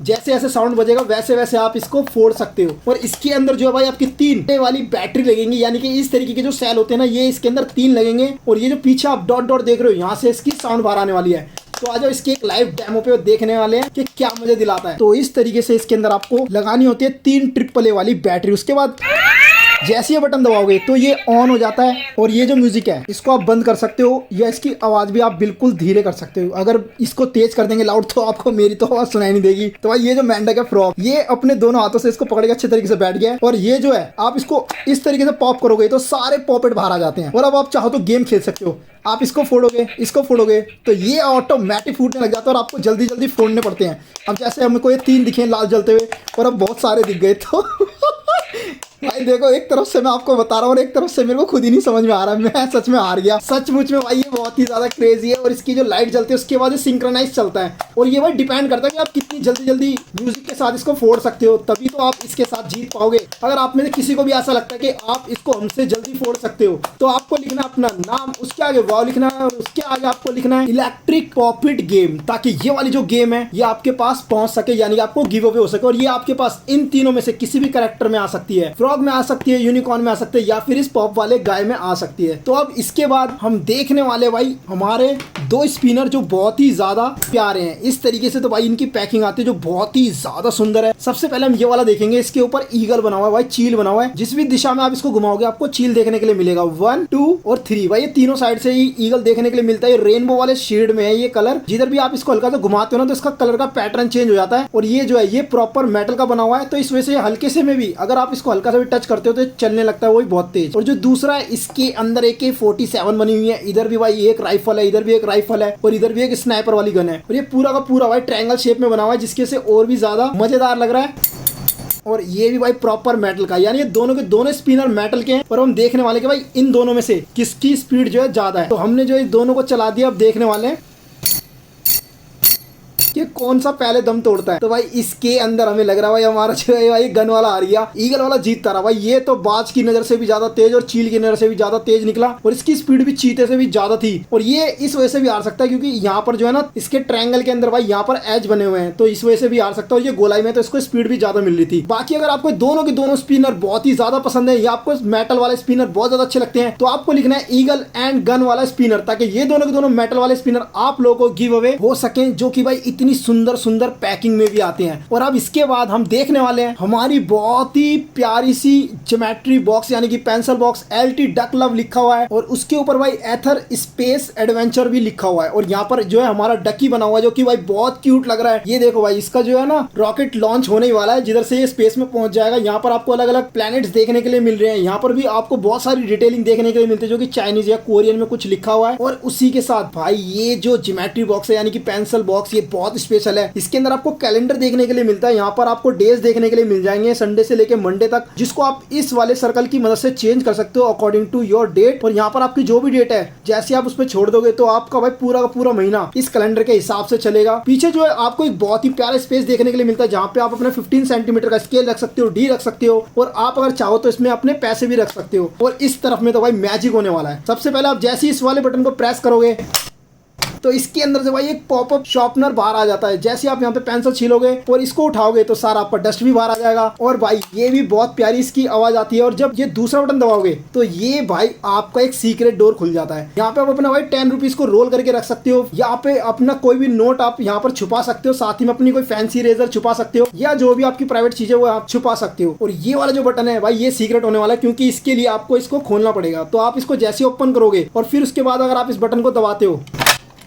जैसे ऐसे साउंड बजेगा वैसे वैसे आप इसको फोड़ सकते हो। और इसके अंदर जो है भाई आपकी 3 वाली बैटरी लगेंगी, यानी कि इस तरीके के जो सेल होते हैं ना ये इसके अंदर 3 लगेंगे। और ये जो पीछे आप डॉट डॉट देख रहे हो यहाँ से इसकी साउंड बाहर आने वाली है। तो आज इसके एक लाइव डेमो पे देखने वाले हैं कि क्या मजे दिलाता है। तो इस तरीके से इसके अंदर आपको लगानी होती है 3 AAA वाली बैटरी। उसके बाद जैसे ये बटन दबाओगे तो ये ऑन हो जाता है, और ये जो म्यूजिक है इसको आप बंद कर सकते हो, या इसकी आवाज भी आप बिल्कुल धीरे कर सकते हो। अगर इसको तेज कर देंगे लाउड तो आपको मेरी तो आवाज सुनाई नहीं देगी। तो भाई ये जो मेंढक है फ्रॉग, ये अपने दोनों हाथों से इसको पकड़ के अच्छे तरीके से बैठ गया है। और ये जो है आप इसको इस तरीके से पॉप करोगे तो सारे पॉपेट बाहर आ जाते हैं। और अब आप चाहो तो गेम खेल सकते हो, आप इसको फोड़ोगे तो ये ऑटोमेटिक फूटने लग जाता है, और आपको जल्दी जल्दी फोड़ने पड़ते हैं। अब जैसे हमको ये 3 दिखे लाल जलते हुए, और अब बहुत सारे दिख गए। तो भाई देखो, एक तरफ से मैं आपको बता रहा हूँ और एक तरफ से मेरे को खुद ही नहीं समझ में आ रहा है, मैं सच में हार गया। सचमुच में भाई ये बहुत ही ज्यादा क्रेजी है। और इसकी जो लाइट जलती है उसके बाद ये सिंक्रोनाइज चलता है, और ये भाई डिपेंड करता है कि आप कितनी जल्दी जल्दी म्यूजिक के साथ इसको फोड़ सकते हो, तभी तो आप इसके साथ जीत पाओगे। अगर आप में से किसी को भी ऐसा लगता है कि आप इसको हमसे जल्दी फोड़ सकते हो तो आपको लिखना अपना नाम, उसके आगे वाव लिखना है, और उसके आगे आपको लिखना है इलेक्ट्रिक पॉपिट गेम, ताकि ये वाली जो गेम है ये आपके पास पहुंच सके, यानी आपको गिव अवे हो सके। और ये आपके पास इन तीनों में से किसी भी कैरेक्टर में आ सकती है, फ्रॉग में आ सकती है, यूनिकॉर्न में आ सकते हैं, या फिर इस पॉप वाले गाय में आ सकती है। तो अब इसके बाद हम देखने वाले भाई हमारे 2 स्पिनर जो बहुत ही ज्यादा प्यारे हैं इस तरीके से। तो भाई इनकी पैकिंग आती है जो बहुत ही ज्यादा सुंदर है। सबसे पहले हम ये वाला देखेंगे, इसके ऊपर ईगल बना हुआ है भाई, चील बना हुआ है। जिस भी दिशा में आप इसको घुमाओगे आपको चील देखने के लिए मिलेगा। 1, 2 और 3 भाई ये तीनों साइड से ही ईगल देखने के लिए मिलता है। रेनबो वाले शेड में है ये कलर, जिधर भी आप इसको हल्का सा घुमाते हो ना तो इसका कलर का पैटर्न चेंज हो जाता है। और ये जो है ये प्रॉपर मेटल का बना हुआ है, तो इस वजह से हल्के से में भी अगर आप इसको हल्का सा भी टच करते हो तो चलने लगता है, वो भी बहुत तेज। और जो दूसरा है इसके अंदर AK-47 बनी हुई है, इधर भी भाई एक राइफल है, इधर भी एक राइफल है, और इधर भी एक स्नाइपर वाली गन है। और ये पूरा का पूरा भाई ट्रायंगल शेप में बना हुआ है, जिसके से और भी ज्यादा मजेदार लग रहा है। और ये भी भाई प्रॉपर मेटल का, यानी ये दोनों के दोनों स्पिनर मेटल के हैं। और हम देखने वाले कि भाई इन दोनों में से किसकी स्पीड जो है ज्यादा है। तो हमने जो इस दोनों को चला दिया, अब देखने वाले हैं कि कौन सा पहले दम तोड़ता है। तो भाई इसके अंदर हमें लग रहा है भाई हमारा जो है भाई गन वाला आ गया, ईगल वाला जीतता रहा भाई। ये तो बाज की नजर से भी ज्यादा तेज और चील की नजर से भी ज्यादा तेज निकला, और इसकी स्पीड भी चीते से भी ज्यादा थी। और ये इस वजह से भी हार सकता है क्योंकि यहाँ पर जो है ना इसके ट्रायंगल के अंदर भाई यहाँ पर एज बने हुए हैं, तो इस वजह से भी हार सकता है। और ये गोलाई में तो इसको स्पीड भी ज्यादा मिल रही थी। बाकी अगर आपको दोनों के दोनों स्पिनर बहुत ही ज्यादा पसंद है, या आपको मेटल वाले स्पिनर बहुत ज्यादा अच्छे लगते हैं, तो आपको लिखना है ईगल एंड गन वाला स्पिनर, ताकि ये दोनों के दोनों मेटल वाले स्पिनर आप लोगों को गिव अवे हो सके, जो कि भाई इतनी सुंदर सुंदर पैकिंग में भी आते हैं। और अब इसके बाद हम देखने वाले हैं हमारी बहुत ही प्यारी सी ज्योमेट्री बॉक्स, यानी कि pencil box. LT duck love लिखा हुआ है, और उसके ऊपर भाई एथर स्पेस एडवेंचर भी लिखा हुआ है। और यहाँ पर जो है हमारा डकी बना हुआ है, जो कि भाई बहुत क्यूट लग रहा है। ये देखो भाई, इसका जो है ना रॉकेट लॉन्च होने ही वाला है, जिधर से ये स्पेस में पहुंच जाएगा। यहाँ पर आपको अलग अलग प्लैनेट्स देखने के लिए मिल रहे हैं। यहाँ पर भी आपको बहुत सारी डिटेलिंग देखने के लिए मिलती है, जो कि चाइनीज या कोरियन में कुछ लिखा हुआ है। और उसी के साथ भाई ये जो ज्योमेट्री बॉक्स है, यानी कि पेंसिल बॉक्स, ये बहुत स्पेशल है। इसके अंदर आपको कैलेंडर देखने के लिए मिलता है, यहाँ पर आपको डेज देखने के लिए मिल जाएंगे संडे से लेके मंडे तक, जिसको आप इस वाले सर्कल की मदद से चेंज कर सकते हो अकॉर्डिंग टू योर डेट। और यहाँ पर आपकी जो भी डेट है जैसे आप उस पर छोड़ दोगे तो आपका भाई पूरा का पूरा महीना इस कैलेंडर के हिसाब से चलेगा। पीछे जो है आपको एक बहुत ही प्यारा स्पेस देखने के लिए मिलता है, जहाँ पे आप अपना 15 सेंटीमीटर का स्केल रख सकते हो, डी रख सकते हो, और आप अगर चाहो तो इसमें अपने पैसे भी रख सकते हो। और इस तरफ में तो भाई मैजिक होने वाला है। सबसे पहले आप जैसे ही इस वाले बटन को प्रेस करोगे तो इसके अंदर से भाई एक पॉपअप शॉर्पनर बाहर आ जाता है। जैसे आप यहाँ पे पेंसिल छीलोगे और इसको उठाओगे तो सारा आपका डस्ट भी बाहर आ जाएगा। और भाई ये भी बहुत प्यारी इसकी आवाज आती है। और जब ये दूसरा बटन दबाओगे तो ये भाई आपका एक सीक्रेट डोर खुल जाता है। यहाँ पे आप अपना भाई 10 रुपीज को रोल करके रख सकते हो, यहाँ पे अपना कोई भी नोट आप यहाँ पर छुपा सकते हो, साथ ही में अपनी कोई फैंसी रेजर छुपा सकते हो, या जो भी आपकी प्राइवेट चीजें वो आप छुपा सकते हो। और ये वाला जो बटन है भाई ये सीक्रेट होने वाला है, क्योंकि इसके लिए आपको इसको खोलना पड़ेगा। तो आप इसको जैसे ओपन करोगे और फिर उसके बाद अगर आप इस बटन को दबाते हो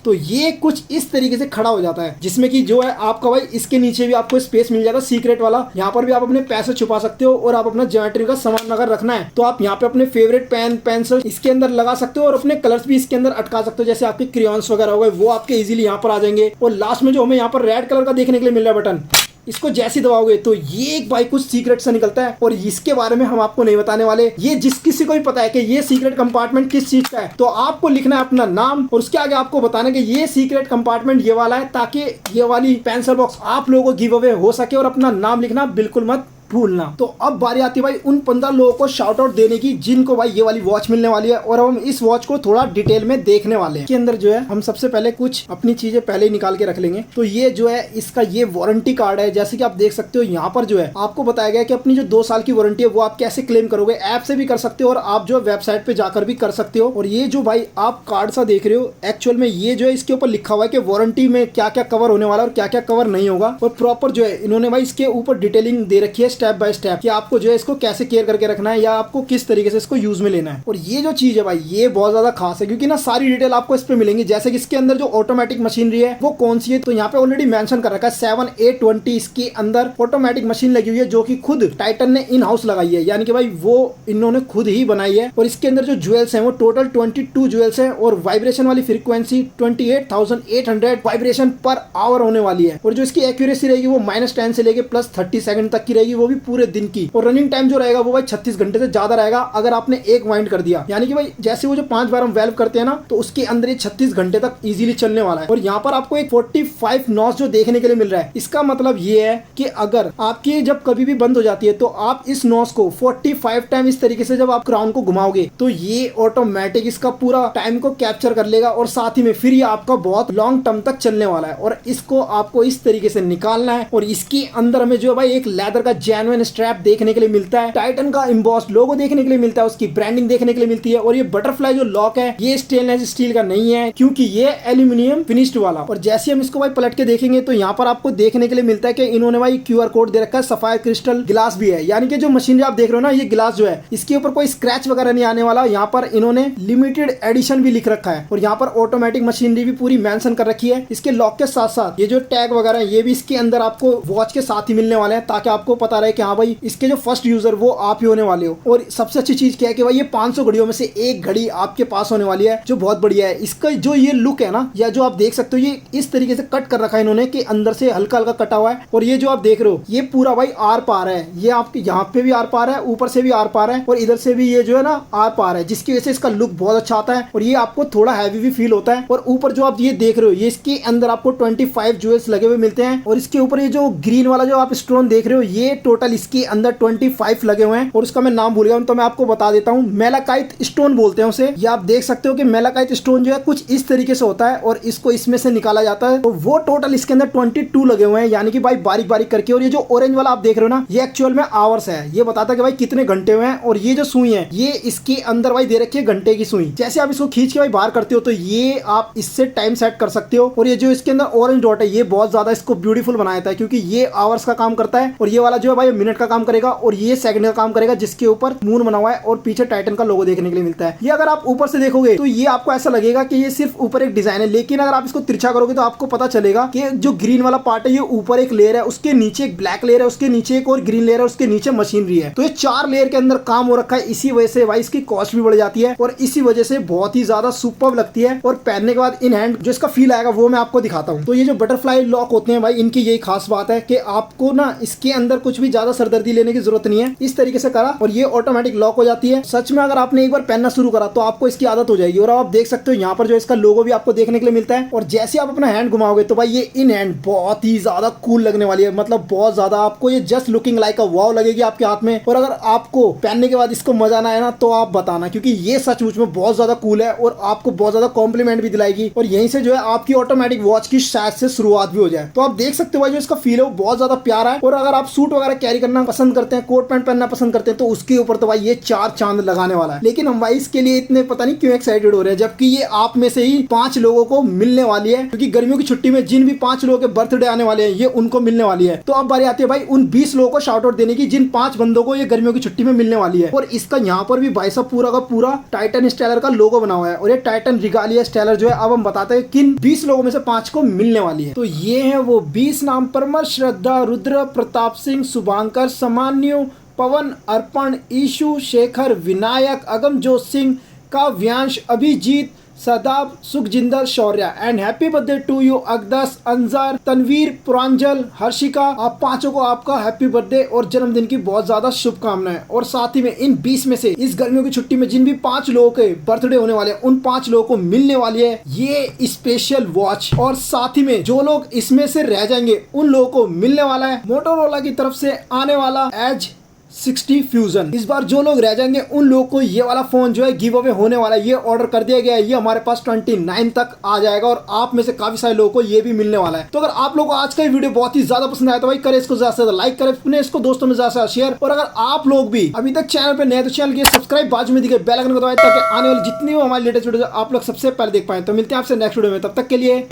तो ये कुछ इस तरीके से खड़ा हो जाता है, जिसमें कि जो है आपका भाई इसके नीचे भी आपको स्पेस मिल जाएगा सीक्रेट वाला। यहाँ पर भी आप अपने पैसे छुपा सकते हो, और आप अपना ज्योमेट्री का सामान अगर रखना है तो आप यहाँ पे अपने फेवरेट पेन पेंसिल इसके अंदर लगा सकते हो, और अपने कलर्स भी इसके अंदर अटका सकते हो। जैसे आपके क्रेयॉन्स वगैरह हो गए वो आपके इजीली यहाँ पर आ जाएंगे। और लास्ट में जो हमें यहाँ पर रेड कलर का देखने के लिए मिल रहा है बटन, इसको जैसे दबाओगे तो ये एक भाई कुछ सीक्रेट सा निकलता है, और इसके बारे में हम आपको नहीं बताने वाले। ये जिस किसी को भी पता है कि ये सीक्रेट कंपार्टमेंट किस चीज का है, तो आपको लिखना है अपना नाम और उसके आगे आपको बताना कि ये सीक्रेट कंपार्टमेंट ये वाला है, ताकि ये वाली पेंसिल बॉक्स आप लोगों को गिव अवे हो सके। और अपना नाम लिखना बिल्कुल मत भूलना। तो अब बारी आती है भाई उन 15 लोगों को शाउट आउट देने की जिनको भाई ये वाली वॉच मिलने वाली है, और हम इस वॉच को थोड़ा डिटेल में देखने वाले हैं। के अंदर जो है हम सबसे पहले कुछ अपनी चीजें पहले ही निकाल के रख लेंगे। तो ये जो है इसका ये वारंटी कार्ड है। जैसे कि आप देख सकते हो यहाँ पर जो है आपको बताया गया कि अपनी जो 2 साल की वारंटी है वो आप कैसे क्लेम करोगे। ऐप से भी कर सकते हो और आप जो वेबसाइट पे जाकर भी कर सकते हो। और ये जो भाई आप कार्ड सा देख रहे हो, एक्चुअल में ये जो है इसके ऊपर लिखा हुआ है कि वारंटी में क्या क्या कवर होने वाला है और क्या क्या कवर नहीं होगा। और प्रॉपर जो है इन्होंने भाई इसके ऊपर डिटेलिंग दे रखी है स्टेप बाय स्टेप, कि आपको जो है इसको कैसे केयर करके रखना है, या आपको किस तरीके से इसको यूज में लेना है। और ये जो चीज है भाई ये बहुत ज्यादा खास है, क्योंकि ना सारी डिटेल आपको इस पे मिलेंगी। जैसे कि इसके अंदर जो ऑटोमेटिक मशीनरी है वो कौन सी है, तो यहाँ पे ऑलरेडी मेंशन कर रखा है 7A20 इसके अंदर ऑटोमेटिक मशीन लगी हुई है, जो कि खुद टाइटन ने इन हाउस लगाई है, यानी कि भाई वो इन्होंने खुद ही बनाई है। और इसके अंदर जो ज्वेल्स हैं वो टोटल 22 ज्वेल्स हैं, और वाइब्रेशन वाली फ्रीक्वेंसी 28,800 वाइब्रेशन पर आवर होने वाली है। और जो इसकी एक्यूरेसी रहेगी वो -10 से लेके +30 सेकंड तक की रहेगी, वो भी पूरे दिन की। और रनिंग टाइम जो रहेगा वो भाई 36 घंटे से ज्यादा रहेगा अगर आपने एक वाइंड कर दिया, यानी कि भाई जैसे वो जो 5 बार हम वेल्व करते हैं ना, तो उसके अंदर ये 36 घंटे तक इजीली चलने वाला है। और यहाँ पर आपको एक 45 नॉच जो देखने के लिए मिल रहा है, इसका मतलब ये है कि अगर आपकी जब कभी भी बंद हो जाती है तो आप इस नॉच को 45 टाइम इस तरीके से जब आप क्राउन को घुमाओगे तो ये ऑटोमेटिक इसका पूरा टाइम को कैप्चर कर लेगा, और साथ ही में फिर ये आपका बहुत लॉन्ग टर्म तक चलने वाला है। और इसको आपको इस तरीके से निकालना है। और इसके अंदर हमें जो है भाई एक लेदर का जेन्युइन स्ट्रैप देखने के लिए मिलता है, टाइटन का एम्बॉस्ड लोगो देखने के लिए मिलता है, उसकी ब्रांडिंग देखने के लिए मिलती है। और ये बटरफ्लाई जो लॉक है ये स्टेनलेस स्टील का नहीं है, क्योंकि ये एल्यूमिनियम फिनिश्ड वाला। और जैसे हम इसको भाई पलट के देखेंगे तो यहाँ पर आपको देखने के लिए मिलता है कि इन्होंने भाई QR कोड दे रखा है, सफायर क्रिस्टल गिलास भी है, यानी कि जो मशीनरी आप देख रहे हो ना, ये गिलास जो है इसके ऊपर कोई स्क्रैच वगैरह नहीं आने वाला। यहाँ पर इन्होंने लिमिटेड एडिशन भी लिख रखा है, और यहाँ पर ऑटोमेटिक मशीनरी भी पूरी मेंशन कर रखी है। इसके लॉक के साथ साथ ये जो टैग वगैरह है ये भी इसके अंदर आपको वॉच के साथ ही मिलने वाले हैं, ताकि आपको पता रहे कि हाँ भाई इसके जो फर्स्ट यूजर वो आप ही होने वाले हो। और सबसे अच्छी चीज क्या है कि भाई ये 500 घड़ियों में से एक घड़ी आपके पास होने वाली है, जो बहुत बढ़िया है। इसका जो ये लुक है ना, या जो आप देख सकते हो, ये इस तरीके से कट कर रखा है इन्होंने कि अंदर से हल्का हल्का कटा हुआ है। और ये जो आप देख रहे हो ये पूरा भाई आर पार है, ये आपके यहाँ पे भी आर पार है, ऊपर से भी आर पार है, और इधर से भी ये जो है ना आर पार है, जिसकी वजह से इसका लुक बहुत अच्छा आता है। और ये आपको थोड़ा हैवी भी फील होता है। और ऊपर जो आप ये देख रहे हो ये इसके अंदर आपको 25 ज्वेल्स लगे हुए मिलते हैं। और इसके ऊपर ये जो ग्रीन वाला जो आप स्टोन देख रहे हो ये टोटल इसके अंदर 25 लगे हुए हैं। और उसका मैं नाम भूल गया हूं, तो मैं आपको बता देता हूं, मेलाकाइट स्टोन बोलते हैं उसे। ये आप देख सकते हो कि मेलाकाइट स्टोन जो है कुछ इस तरीके से होता है, और इसको इसमें से निकाला जाता है। तो वो टोटल इसके अंदर 22 लगे हुए हैं, यानी कि भाई बारीक बारीक करके। और ये जो ऑरेंज वाला आप देख रहे हो ना, ये एक्चुअल में आवर्स है, ये बताता है कि भाई कितने घंटे हुए हैं। और ये जो सुई है ये इसके अंदर भाई दे रखी है घंटे की सुई। जैसे आप इसको खींच के भाई बाहर करते हो तो ये आप इससे टाइम सेट कर सकते हो। और ये जो इसके अंदर ऑरेंज डॉट है ये बहुत ज्यादा इसको ब्यूटीफुल बनाया था, क्योंकि ये आवर्स का काम करता है। और ये वाला जो है भाई मिनट का काम करेगा और ये सेकंड का काम करेगा, जिसके ऊपर मून बना हुआ है और पीछे टाइटन का लोगो देखने के लिए मिलता है। ये अगर आप ऊपर से देखोगे तो ये आपको ऐसा लगेगा कि ये सिर्फ ऊपर एक डिजाइन है, लेकिन अगर आप इसको तिरछा करोगे तो आपको पता चलेगा कि जो ग्रीन वाला पार्ट है ये ऊपर एक लेयर है, उसके नीचे एक ब्लैक लेयर है, उसके नीचे एक और ग्रीन लेयर है, उसके नीचे मशीनरी है। तो ये 4 लेयर के अंदर काम हो रखा है। इसी वजह से भाई इसकी कॉस्ट भी बढ़ जाती है और इसी वजह से बहुत ही ज्यादा सुपर्ब लगती है। और पहनने के बाद इन हैंड जो इसका फील आएगा वो मैं आपको दिखाता हूँ। तो ये जो बटरफ्लाई लॉक होते हैं भाई, इनकी यही खास बात है कि आपको ना इसके अंदर कुछ भी ज्यादा सरदर्दी लेने की जरूरत नहीं है। इस तरीके से करा और ये ऑटोमेटिक लॉक हो जाती है। सच में अगर आपने एक बार पहनना शुरू करा तो आपको इसकी आदत हो जाएगी। और आप देख सकते हो यहाँ पर जो इसका लोगो भी आपको देखने के लिए मिलता है। और जैसे आप अपना हैंड घुमाओगे तो भाई ये इन हैंड बहुत ही ज्यादा कूल लगने वाली है, मतलब बहुत ज्यादा आपको ये जस्ट लुकिंग लाइक अ वाव लगेगी आपके हाथ में। और अगर आपको पहनने के बाद इसको मजा ना आए ना तो आप बताना, क्योंकि ये सचमुच में बहुत ज्यादा कूल है और आपको बहुत ज्यादा कॉम्प्लीमेंट भी दिलाएगी। और यहीं से जो है आपकी ऑटोमेटिक वॉच की शायद से शुरुआत भी हो जाए। तो आप देख सकते हो भाई जो इसका फील है वो बहुत ज्यादा प्यारा है। और अगर आप सूट वगैरह कैरी करना पसंद करते हैं, कोट पैंट पहनना पसंद करते हैं, तो उसके ऊपर तो भाई ये 4 चांद लगाने वाला है। लेकिन हम भाई इसके लिए इतने पता नहीं क्यों एक्साइटेड हो रहे हैं, जबकि ये आप में से ही 5 लोगों को मिलने वाली है। क्योंकि गर्मियों की छुट्टी में जिन भी 5 लोगों के बर्थडे आने वाले हैं ये उनको मिलने वाली है। तो अब बारी आती है भाई उन 20 लोगों को शाउट आउट देने की जिन 5 बंदों को ये गर्मियों की छुट्टी में मिलने वाली है। और इसका यहाँ पर भी भाई साहब पूरा का पूरा टाइटन स्टेलर का लोगो बना हुआ है। और ये टाइटन रिगालिया स्टेलर जो है अब हम बताते हैं किन 20 लोगों में से 5 को मिलने वाली है। तो ये है वो 20 नाम: Parmar, Shraddha, Rudra, Pratap Singh, Shubhankar, Samanyu, Pawan, Arpan, Ishu, Shekhar, Vinayak, Agamjot Singh, Kavyansh, Abhijeet, Sadab, Sukhjinder, Shaurya. And happy birthday to you Aqdas, Anzar, Tanveer, Puranjal, Harshika. आप 5 को आपका हैप्पी बर्थडे और जन्मदिन की बहुत ज्यादा शुभकामनाएं। और साथ ही में इन 20 में से इस गर्मियों की छुट्टी में जिन भी 5 लोगों के बर्थडे होने वाले हैं उन 5 लोगों को मिलने वाली है ये स्पेशल वॉच। और साथ ही में जो लोग इसमें से रह जाएंगे उन लोगों को मिलने वाला है मोटोरोला की तरफ से आने वाला एज 60 फ्यूजन। इस बार जो लोग रह जाएंगे उन लोगों को ये वाला फोन जो है गिव अवे होने वाला है। ये ऑर्डर कर दिया गया है, ये हमारे पास 29 तक आ जाएगा और आप में से काफी सारे लोगों को ये भी मिलने वाला है। तो अगर आप लोगों को आज का वीडियो बहुत ही ज्यादा पसंद आया तो भाई करें इसको ज्यादा से ज्यादा लाइक करें, अपने इसको दोस्तों में ज्यादा से ज्यादा शेयर। और अगर आप लोग भी अभी तक चैनल पे नए तो चैनल के सब्सक्राइब बाजू में दिखे बेल आइकन को दबाएं ताकि आने वाली जितनी भी हमारी लेटेस्ट वीडियो आप लोग सबसे पहले देख पाए। तो मिलते हैं आपसे नेक्स्ट वीडियो में, तब तक के लिए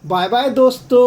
बाय बाय दोस्तों।